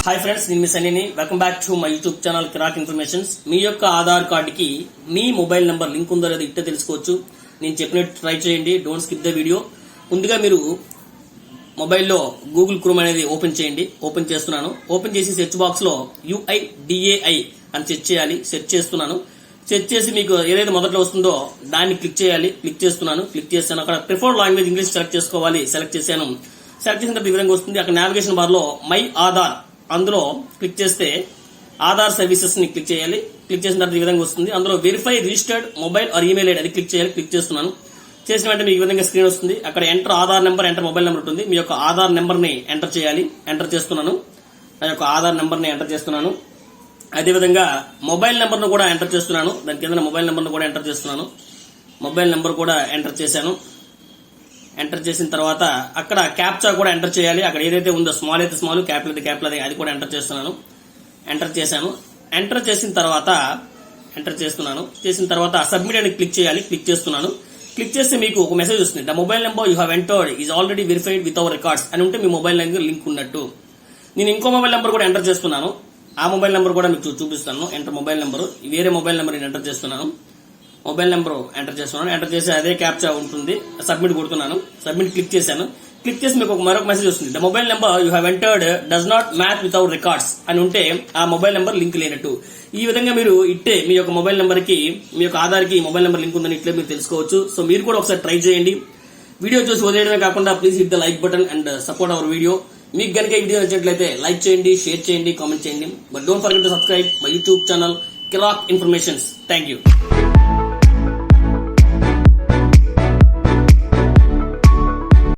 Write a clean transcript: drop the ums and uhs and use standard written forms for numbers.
Hi friends, నేను మీ సన్నీని. Welcome back to my YouTube channel Kiraak informations. మీ యొక్క ఆధార్ కార్డుకి మీ మొబైల్ నెంబర్ లింక్ ఉందో లేదో ఇట్టే తెలుసుకోవచ్చు. నేను చెప్పినట్టు ట్రై చేయండి, డోంట్ స్కిప్ ద వీడియో. ముందుగా మీరు మొబైల్లో గూగుల్ క్రోమ్ అనేది ఓపెన్ చేయండి. ఓపెన్ చేస్తున్నాను. ఓపెన్ చేసి సెర్చ్ బాక్స్ లో UIDAI అని సెర్చ్ చేయాలి. సెర్చ్ చేస్తున్నాను. సెర్చ్ చేసి మీకు ఏదైతే మొదట్లో వస్తుందో దాన్ని క్లిక్ చేయాలి. క్లిక్ చేస్తున్నాను. క్లిక్ చేస్తాను. అక్కడ ప్రిఫర్డ్ లాంగ్వేజ్ ఇంగ్లీష్ సెలెక్ట్ చేసుకోవాలి. సెలెక్ట్ చేశాను. సెలెక్ట్ చేసిన తర్వాత ఈ విధంగా వస్తుంది. అక్కడ నావిగేషన్ బార్ లో మై ఆధార్ అందులో క్లిక్ చేస్తే ఆధార్ సర్వీసెస్ ని క్లిక్ చేయాలి. క్లిక్ చేసిన తర్వాత ఈ విధంగా వస్తుంది. అందులో verify registered mobile are email ID అది క్లిక్ చేయాలి. క్లిక్ చేస్తున్నాను. చేసిన వెంటనే మీకు ఈ విధంగా స్క్రీన్ వస్తుంది. అక్కడ enter Aadhaar number, enter mobile number ఉంటుంది. మీ యొక్క ఆధార్ నెంబర్ ని ఎంటర్ చేయాలి. ఎంటర్ చేస్తున్నాను. నా యొక్క ఆధార్ నెంబర్ ని ఎంటర్ చేస్తున్నాను. అదేవిధంగా మొబైల్ నెంబర్ ను కూడా ఎంటర్ చేస్తున్నాను. దాని కింద మొబైల్ నెంబర్ ను కూడా ఎంటర్ చేస్తున్నాను. మొబైల్ నెంబర్ కూడా ఎంటర్ చేశాను. ఎంటర్ చేసిన తర్వాత అక్కడ క్యాప్చా కూడా ఎంటర్ చేయాలి. అక్కడ ఏదైతే ఉందో స్మాల్ అయితే స్మాల్, క్యాపిటల్ అయితే క్యాపిటల్ అది కూడా ఎంటర్ చేస్తున్నాను. ఎంటర్ చేశాను. ఎంటర్ చేసిన తర్వాత సబ్మిట్ అని క్లిక్ చేయాలి. క్లిక్ చేస్తున్నాను. క్లిక్ చేస్తే మీకు ఒక మెసేజ్ వస్తుంది. The mobile number you have entered is already verified with our records అని ఉంటే మీ మొబైల్ నెంబర్ లింక్ ఉన్నట్టు. నేను ఇంకో మొబైల్ నెంబర్ కూడా ఎంటర్ చేస్తున్నాను. ఆ మొబైల్ నెంబర్ కూడా మీకు చూపిస్తాను. ఎంటర్ మొబైల్ నెంబర్, వేరే మొబైల్ నెంబర్ నేను ఎంటర్ చేస్తున్నాను. మొబైల్ నెంబర్ ఎంటర్ చేస్తున్నాను. ఎంటర్ చేసి అదే క్యాప్చా ఉంటుంది. సబ్మిట్ కొడుతున్నాను. సబ్మిట్ క్లిక్ చేశాను. క్లిక్ చేసి మీకు మరొక మెసేజ్ వస్తుంది. The mobile number you have entered does not match with our records అని ఉంటే ఆ మొబైల్ నెంబర్ లింక్ లేనట్టు. ఈ విధంగా మీరు ఇట్టే మీ యొక్క మొబైల్ నెంబర్ కి, మీ యొక్క ఆధార్ కి మొబైల్ నెంబర్ లింక్ ఉందని ఇట్లే మీరు తెలుసుకోవచ్చు. సో మీరు కూడా ఒకసారి ట్రై చేయండి. వీడియో చూసి వదిలేయడమే కాకుండా please hit the like button and support our video. మీకు గనుక ఈ వీడియో నచ్చినట్లయితే లైక్ చేయండి, షేర్ చేయండి, కామెంట్ చేయండి. But don't forget to subscribe my YouTube channel Kiraak informations. Thank you.